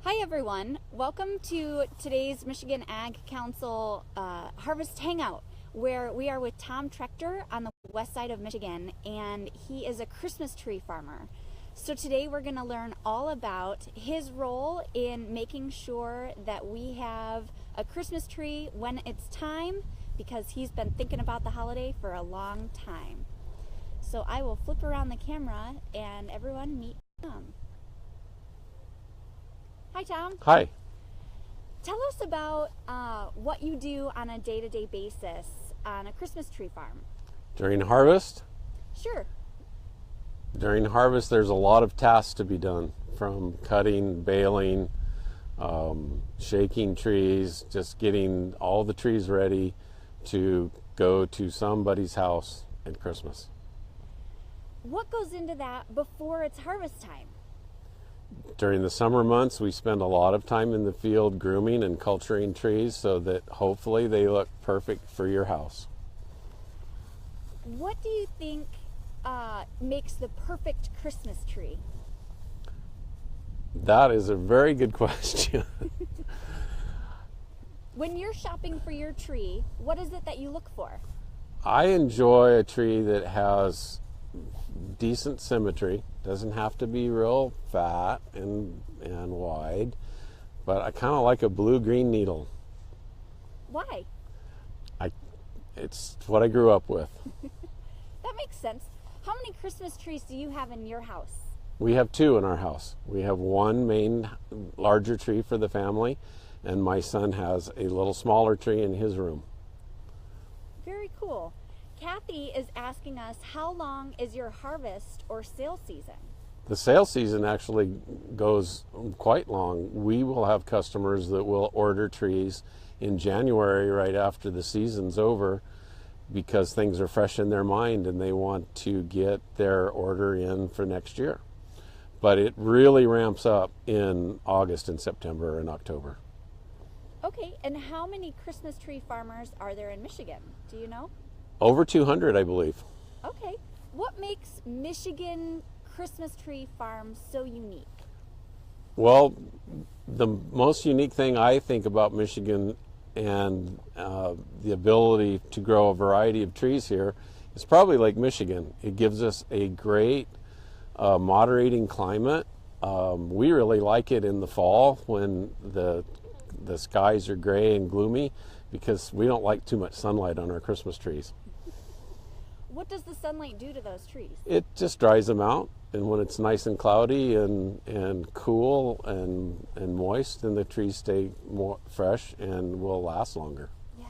Hi everyone, welcome to today's Michigan Ag Council Harvest Hangout, where we are with Tom Trechter on the west side of Michigan, and he is a Christmas tree farmer. So today we're going to learn all about his role in making sure that we have a Christmas tree when it's time, because he's been thinking about the holiday for a long time. So I will flip around the camera and everyone meet Tom. Hi, Tom. Hi. Tell us about what you do on a day-to-day basis on a Christmas tree farm. During harvest? Sure. During harvest, there's a lot of tasks to be done, from cutting, baling, shaking trees, just getting all the trees ready to go to somebody's house at Christmas. What goes into that before it's harvest time? During the summer months, we spend a lot of time in the field grooming and culturing trees so that hopefully they look perfect for your house. What do you think makes the perfect Christmas tree? That is a very good question. When you're shopping for your tree, what is it that you look for? I enjoy a tree that has decent symmetry. Doesn't have to be real fat and wide, but I kind of like a blue-green needle. Why? It's what I grew up with. That makes sense. How many Christmas trees do you have in your house? We have two in our house. We have one main larger tree for the family, and my son has a little smaller tree in his room. Very cool. Kathy is asking us, how long is your harvest or sale season? The sale season actually goes quite long. We will have customers that will order trees in January right after the season's over because things are fresh in their mind and they want to get their order in for next year. But it really ramps up in August and September and October. Okay, and how many Christmas tree farmers are there in Michigan? Do you know? Over 200, I believe. Okay. What makes Michigan Christmas tree farms so unique? Well, the most unique thing I think about Michigan and the ability to grow a variety of trees here is probably Lake Michigan. It gives us a great moderating climate. We really like it in the fall when the skies are gray and gloomy, because we don't like too much sunlight on our Christmas trees. What does the sunlight do to those trees? It just dries them out, and when it's nice and cloudy and cool and moist, then the trees stay more fresh and will last longer. Yeah.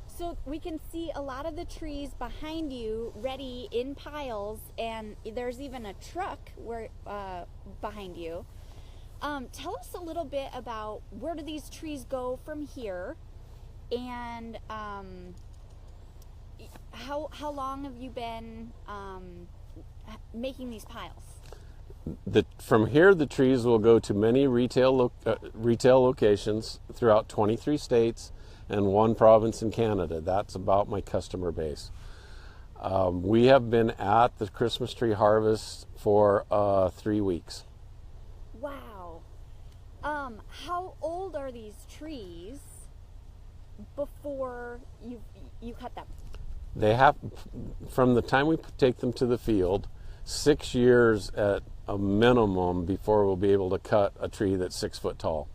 So we can see a lot of the trees behind you ready in piles, and there's even a truck behind you. Tell us a little bit about where do these trees go from here, and how long have you been making these piles? From here, the trees will go to many retail locations throughout 23 states and one province in Canada. That's about my customer base. We have been at the Christmas tree harvest for 3 weeks. Wow. How old are these trees before you cut them? They have, from the time we take them to the field, 6 years at a minimum before we'll be able to cut a tree that's 6 foot tall.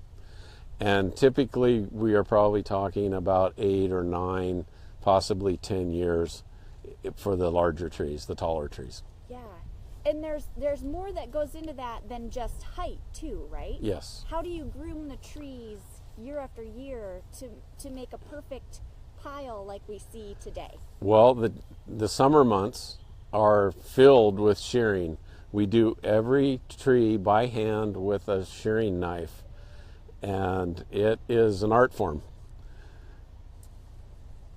And typically we are probably talking about 8 or 9, possibly 10 years for the larger trees, the taller trees. Yeah. And there's more that goes into that than just height too, right? Yes. How do you groom the trees year after year to make a perfect pile like we see today? Well, the summer months are filled with shearing. We do every tree by hand with a shearing knife, and it is an art form.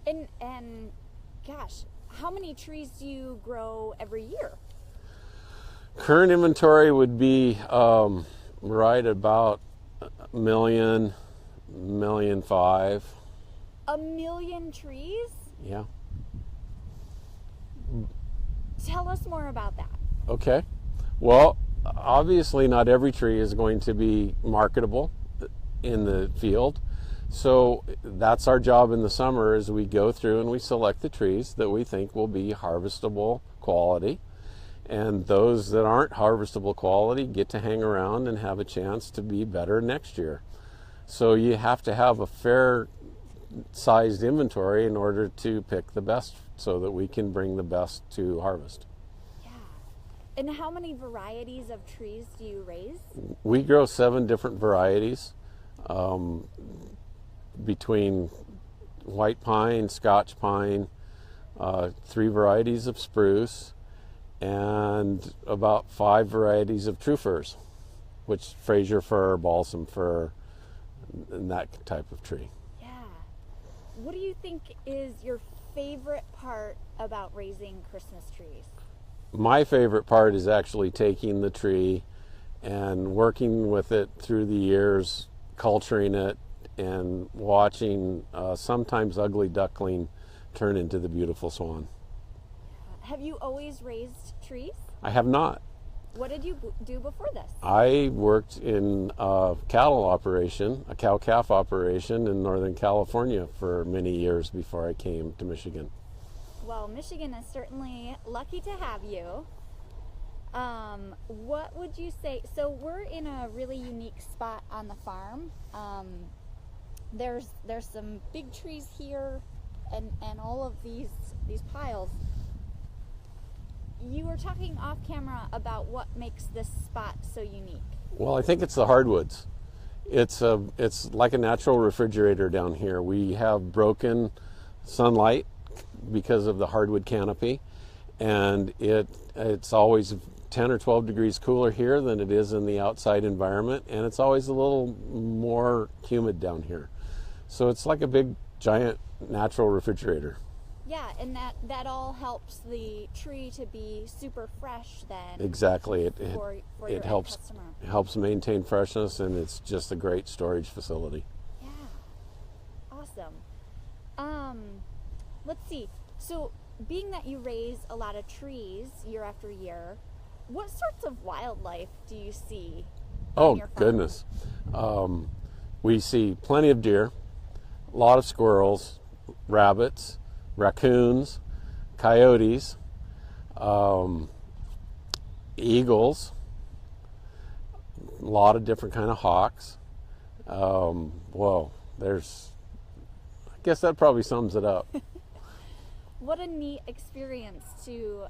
And gosh, how many trees do you grow every year? Current inventory would be right about 1.5 million. 1 million trees? Yeah. Tell us more about that. Okay. Well, obviously not every tree is going to be marketable in the field. So that's our job in the summer, is we go through and we select the trees that we think will be harvestable quality. And those that aren't harvestable quality get to hang around and have a chance to be better next year. So you have to have a fair sized inventory in order to pick the best so that we can bring the best to harvest. Yeah. And how many varieties of trees do you raise? We grow 7 different varieties, between white pine, Scotch pine, 3 varieties of spruce, and about 5 varieties of true firs, which Fraser fir, balsam fir, and that type of tree. Yeah. What do you think is your favorite part about raising Christmas trees? My favorite part is actually taking the tree and working with it through the years, culturing it, and watching sometimes ugly duckling turn into the beautiful swan. Have you always raised trees? I have not. What did you do before this? I worked in a cattle operation, a cow-calf operation in Northern California for many years before I came to Michigan. Well, Michigan is certainly lucky to have you. What would you say? So we're in a really unique spot on the farm. There's some big trees here, and all of these piles. You were talking off camera about what makes this spot so unique. Well, I think it's the hardwoods. It's like a natural refrigerator down here. We have broken sunlight because of the hardwood canopy, and it's always 10 or 12 degrees cooler here than it is in the outside environment, and it's always a little more humid down here. So it's like a big giant natural refrigerator. Yeah, and that all helps the tree to be super fresh then. Exactly. For your It helps customer. helps maintain freshness, and it's just a great storage facility. Yeah. Awesome. Let's see. So, being that you raise a lot of trees year after year, what sorts of wildlife do you see on your farm? Goodness. We see plenty of deer, a lot of squirrels, rabbits, raccoons, coyotes, eagles, a lot of different kind of hawks. I guess that probably sums it up. What a neat experience to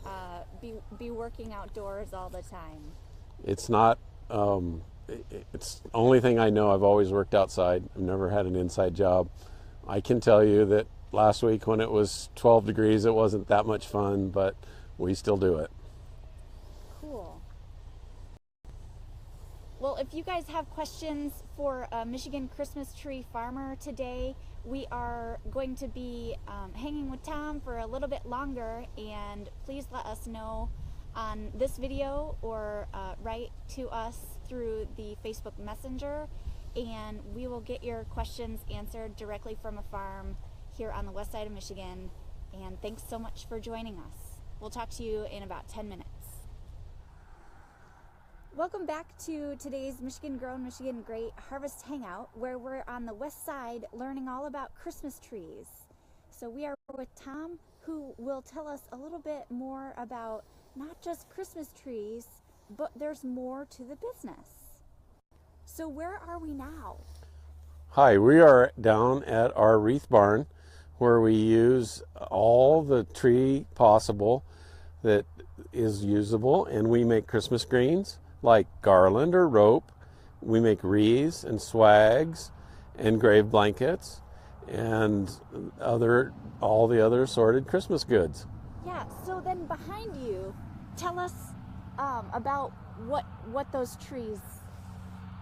be working outdoors all the time. It's not, it's the only thing I know. I've always worked outside. I've never had an inside job. I can tell you that last week when it was 12 degrees, it wasn't that much fun, but we still do it. Cool. Well, if you guys have questions for a Michigan Christmas tree farmer today, we are going to be hanging with Tom for a little bit longer, and please let us know on this video or write to us through the Facebook Messenger, and we will get your questions answered directly from a farm here on the west side of Michigan. And thanks so much for joining us. We'll talk to you in about 10 minutes. Welcome back to today's Michigan Grown, Michigan Great Harvest Hangout, where we're on the west side learning all about Christmas trees. So we are with Tom, who will tell us a little bit more about not just Christmas trees, but there's more to the business. So where are we now? Hi, we are down at our wreath barn, where we use all the tree possible that is usable, and we make Christmas greens like garland or rope. We make wreaths and swags and grave blankets and all the other assorted Christmas goods. Yeah, so then behind you, tell us about what those trees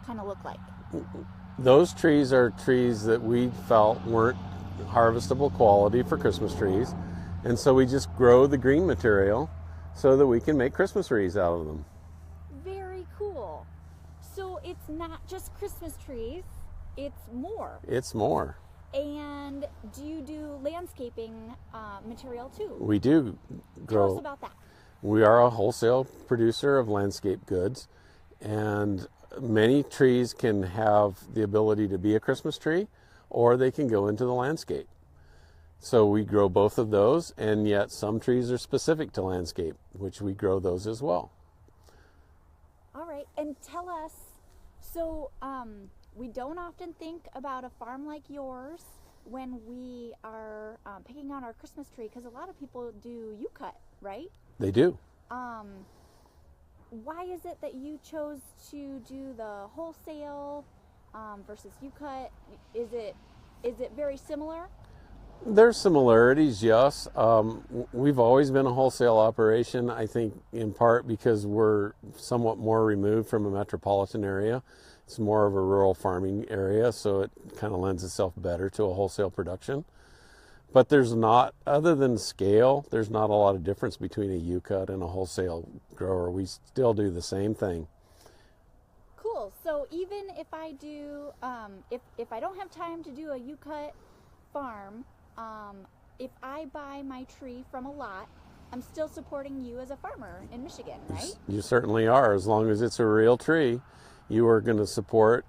kind of look like. Those trees are trees that we felt weren't harvestable quality for Christmas trees, and so we just grow the green material so that we can make Christmas wreaths out of them. Very cool. So it's not just Christmas trees, it's more. It's more. And do you do landscaping material too? We do grow. Tell us about that. We are a wholesale producer of landscape goods, and many trees can have the ability to be a Christmas tree, or they can go into the landscape. So we grow both of those, and yet some trees are specific to landscape, which we grow those as well. All right, and tell us, so we don't often think about a farm like yours when we are picking out our Christmas tree, because a lot of people do U-cut, right? They do. Why is it that you chose to do the wholesale versus U-cut? Is it very similar? There's similarities, yes. We've always been a wholesale operation, I think in part because we're somewhat more removed from a metropolitan area. It's more of a rural farming area, so it kind of lends itself better to a wholesale production. But there's not, other than scale, there's not a lot of difference between a U-cut and a wholesale grower. We still do the same thing. Cool. So even if I do, if I don't have time to do a U-cut farm, if I buy my tree from a lot, I'm still supporting you as a farmer in Michigan, right? You certainly are. As long as it's a real tree, you are going to support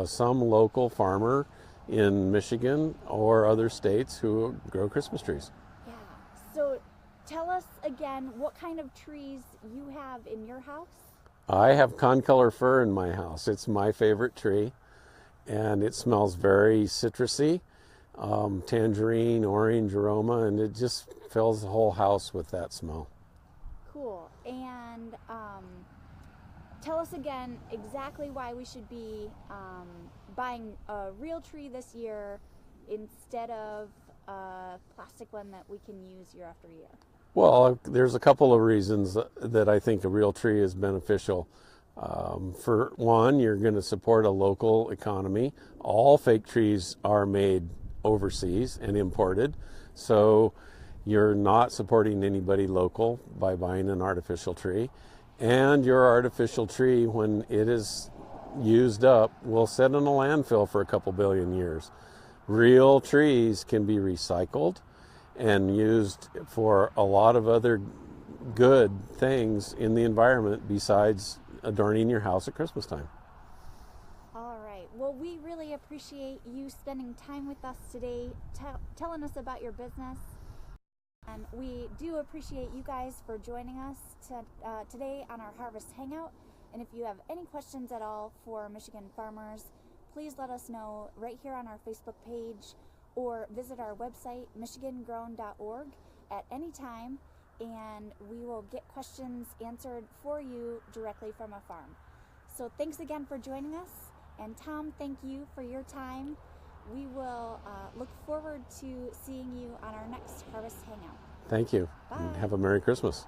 some local farmer in Michigan or other states who grow Christmas trees. Yeah. So tell us again what kind of trees you have in your house. I have concolor fir in my house. It's my favorite tree, and it smells very citrusy, tangerine, orange aroma, and it just fills the whole house with that smell. Cool. And tell us again exactly why we should be buying a real tree this year instead of a plastic one that we can use year after year. Well, there's a couple of reasons that I think a real tree is beneficial. For one, you're going to support a local economy. All fake trees are made overseas and imported, so you're not supporting anybody local by buying an artificial tree. And your artificial tree, when it is used up, will sit in a landfill for a couple billion years. Real trees can be recycled and used for a lot of other good things in the environment besides adorning your house at Christmas time. All right. Well, we really appreciate you spending time with us today, telling us about your business. And we do appreciate you guys for joining us today on our Harvest Hangout. And if you have any questions at all for Michigan farmers, please let us know right here on our Facebook page or visit our website, michigangrown.org, at any time, and we will get questions answered for you directly from a farm. So thanks again for joining us. And Tom, thank you for your time. We will look forward to seeing you on our next Harvest Hangout. Thank you. Bye. And have a Merry Christmas.